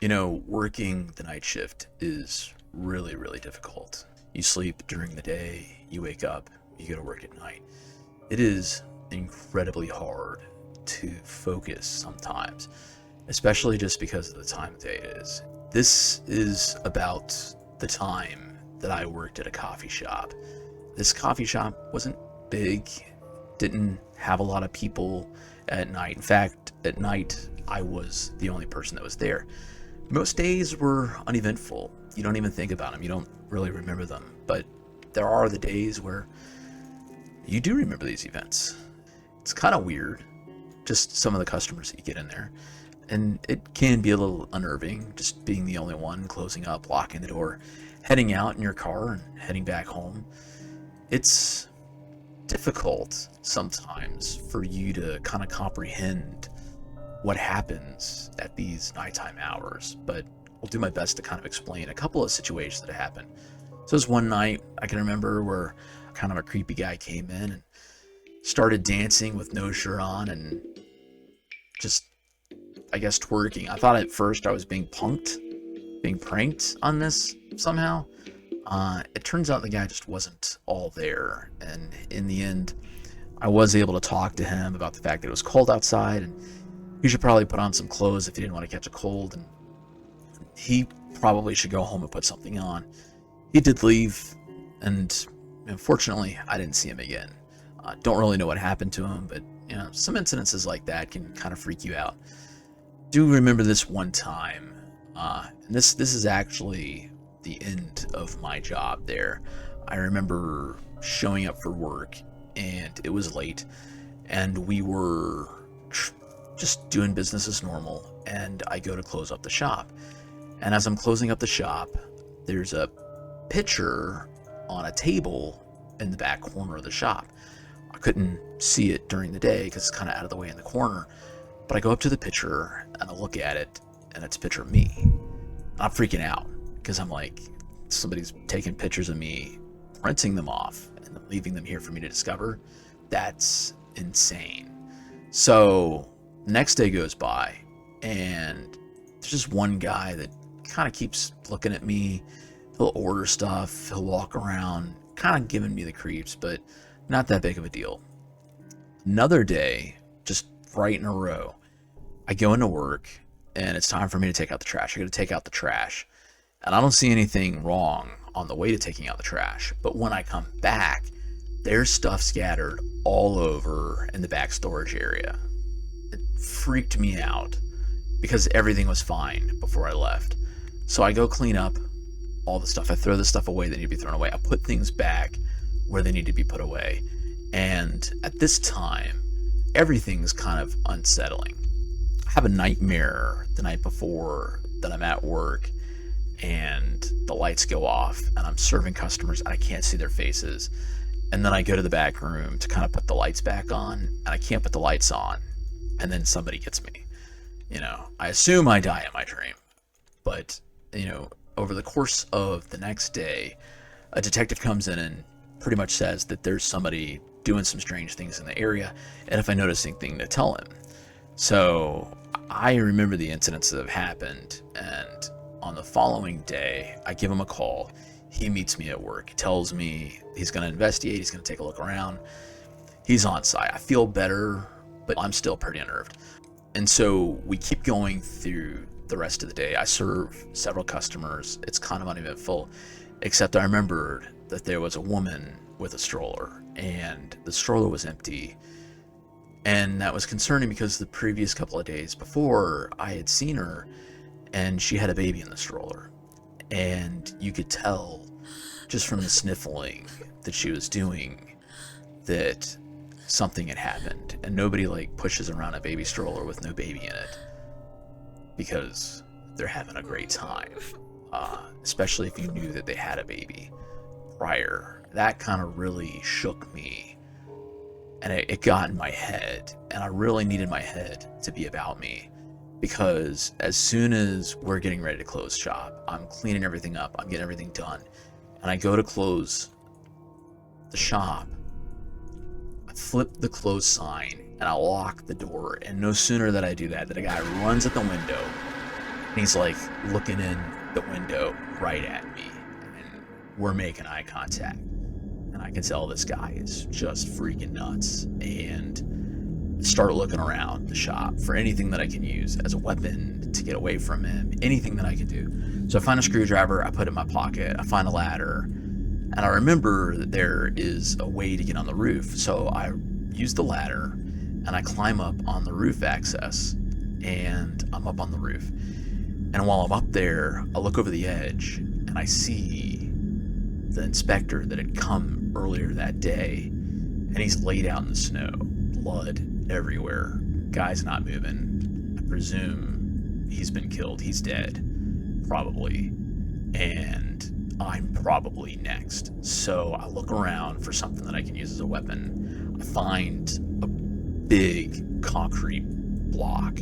Working the night shift is really, really difficult. You sleep during the day, you wake up, you go to work at night. It is incredibly hard to focus sometimes, especially just because of the time of day it is. This is about the time that I worked at a coffee shop. This coffee shop wasn't big, didn't have a lot of people at night. In fact, at night, I was the only person that was there. Most days were uneventful. You don't even think about them. You don't really remember them. But there are the days where you do remember these events. It's kind of weird, just some of the customers that you get in there. And it can be a little unnerving, just being the only one, closing up, locking the door, heading out in your car and heading back home. It's difficult sometimes for you to kind of comprehend what happens at these nighttime hours, but I'll do my best to kind of explain a couple of situations that happened. So there's one night I can remember where kind of a creepy guy came in and started dancing with no shirt on and just, I guess, twerking. I thought at first I was being pranked on this somehow. It turns out the guy just wasn't all there, and in the end I was able to talk to him about the fact that it was cold outside and he should probably put on some clothes if he didn't want to catch a cold, and he probably should go home and put something on. He did leave, and unfortunately I didn't see him again. Don't really know what happened to him, but some incidences like that can kind of freak you out. Do remember this one time, and this is actually the end of my job there. I remember showing up for work and it was late, and we were just doing business as normal, and I go to close up the shop, and as I'm closing up the shop, there's a pitcher on a table in the back corner of the shop. I couldn't see it during the day because it's kind of out of the way in the corner, but I go up to the pitcher and I look at it, and it's a picture of me. I'm freaking out because I'm like, somebody's taking pictures of me, printing them off and leaving them here for me to discover. That's insane. So next day goes by, and there's just one guy that kind of keeps looking at me. He'll order stuff, he'll walk around, kind of giving me the creeps, but not that big of a deal. Another day, just right in a row, I go into work, and it's time for me to take out the trash. I gotta take out the trash, and I don't see anything wrong on the way to taking out the trash, but when I come back, there's stuff scattered all over in the back storage area. It freaked me out because everything was fine before I left. So I go clean up all the stuff. I throw the stuff away that need to be thrown away. I put things back where they need to be put away. And at this time, everything's kind of unsettling. I have a nightmare the night before that I'm at work and the lights go off and I'm serving customers and I can't see their faces. And then I go to the back room to kind of put the lights back on, and I can't put the lights on, and then somebody gets me. I assume I die in my dream, but over the course of the next day, a detective comes in and pretty much says that there's somebody doing some strange things in the area, and if I notice anything to tell him. So I remember the incidents that have happened, and on the following day, I give him a call. He meets me at work. He tells me he's going to investigate. He's going to take a look around. He's on site. I feel better, but I'm still pretty unnerved. And so we keep going through the rest of the day. I serve several customers. It's kind of uneventful, except I remembered that there was a woman with a stroller, and the stroller was empty. And that was concerning because the previous couple of days before, I had seen her, and she had a baby in the stroller. And you could tell just from the sniffling that she was doing that something had happened, and nobody pushes around a baby stroller with no baby in it because they're having a great time, especially if you knew that they had a baby prior. That kind of really shook me, and it got in my head, and I really needed my head to be about me. Because as soon as we're getting ready to close shop, I'm cleaning everything up, I'm getting everything done, and I go to close the shop, I flip the close sign, and I lock the door, and no sooner that I do that, a guy runs at the window, And he's like looking in the window right at me, and we're making eye contact. And I can tell this guy is just freaking nuts. And start looking around the shop for anything that I can use as a weapon to get away from him, anything that I can do. So I find a screwdriver, I put it in my pocket, I find a ladder, and I remember that there is a way to get on the roof. So I use the ladder and I climb up on the roof access, and I'm up on the roof. And while I'm up there, I look over the edge and I see the inspector that had come earlier that day, and he's laid out in the snow, blood everywhere. Guy's not moving. I presume he's been killed. He's dead, probably. And I'm probably next. So I look around for something that I can use as a weapon. I find a big concrete block,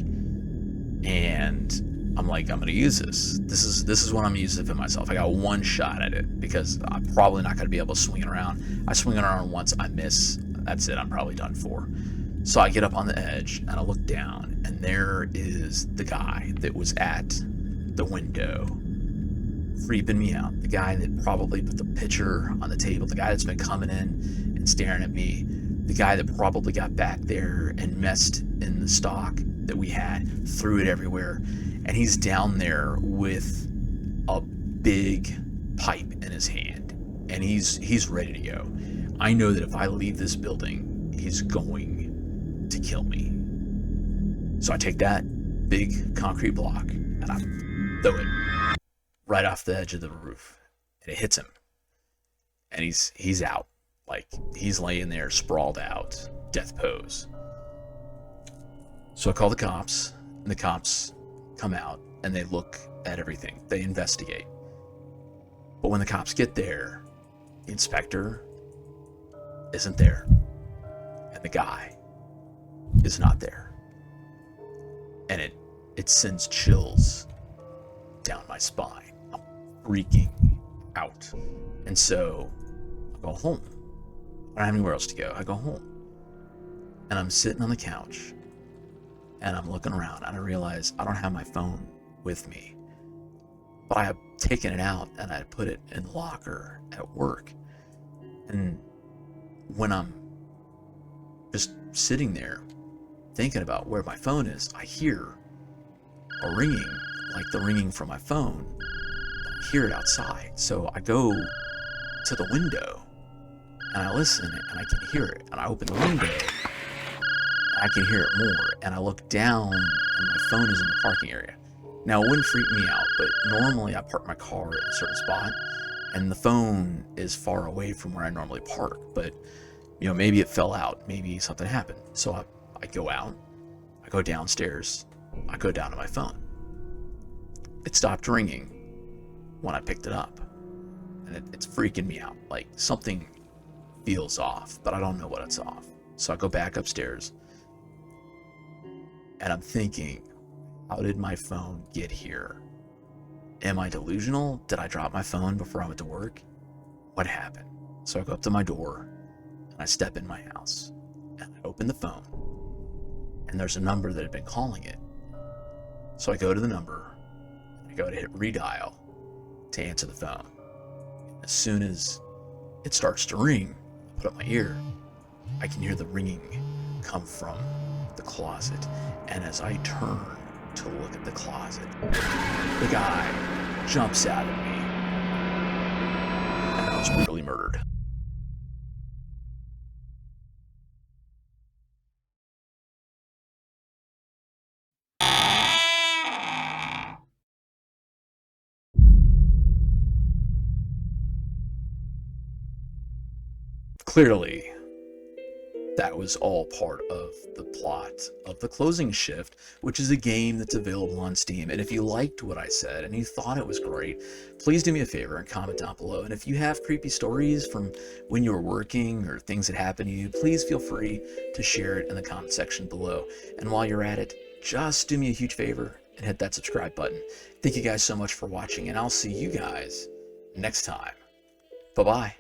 and I'm like, I'm gonna use this. This is what I'm gonna use to defend myself. I got one shot at it because I'm probably not gonna be able to swing it around. I swing it around once, I miss. That's it. I'm probably done for. So I get up on the edge and I look down, and there is the guy that was at the window, creeping me out. The guy that probably put the pitcher on the table. The guy that's been coming in and staring at me. The guy that probably got back there and messed in the stock that we had, threw it everywhere. And he's down there with a big pipe in his hand, and he's ready to go. I know that if I leave this building, he's going to kill me. So I take that big concrete block and I throw it right off the edge of the roof, and it hits him, and he's out. Like, he's laying there sprawled out, death pose. So I call the cops, and the cops come out and they look at everything. They investigate. But when the cops get there, the inspector isn't there, and the guy is not there. And it sends chills down my spine. I'm freaking out. And so I go home. I don't have anywhere else to go. I go home. And I'm sitting on the couch, and I'm looking around, and I realize I don't have my phone with me. But I have taken it out, and I put it in the locker at work. And when I'm just sitting there thinking about where my phone is, I hear a ringing, like the ringing from my phone. I hear it outside. So I go to the window, and I listen, and I can hear it. And I open the window, and I can hear it more. And I look down, and my phone is in the parking area. Now, it wouldn't freak me out, but normally I park my car at a certain spot, and the phone is far away from where I normally park. But, you know, maybe it fell out. Maybe something happened. So I go out, I go downstairs, I go down to my phone. It stopped ringing when I picked it up, and it's freaking me out. Like, something feels off, but I don't know what it's off. So I go back upstairs, and I'm thinking, how did my phone get here? Am I delusional? Did I drop my phone before I went to work? What happened? So I go up to my door, and I step in my house, and I open the phone, and there's a number that had been calling it. So I go to the number, and I go to hit redial to answer the phone. As soon as it starts to ring, I put up my ear, I can hear the ringing come from the closet. And as I turn to look at the closet, the guy jumps out at me, and I was brutally murdered. Clearly, that was all part of the plot of The Closing Shift, which is a game that's available on Steam. And if you liked what I said and you thought it was great, please do me a favor and comment down below. And if you have creepy stories from when you were working or things that happened to you, please feel free to share it in the comment section below. And while you're at it, just do me a huge favor and hit that subscribe button. Thank you guys so much for watching, and I'll see you guys next time. Bye-bye.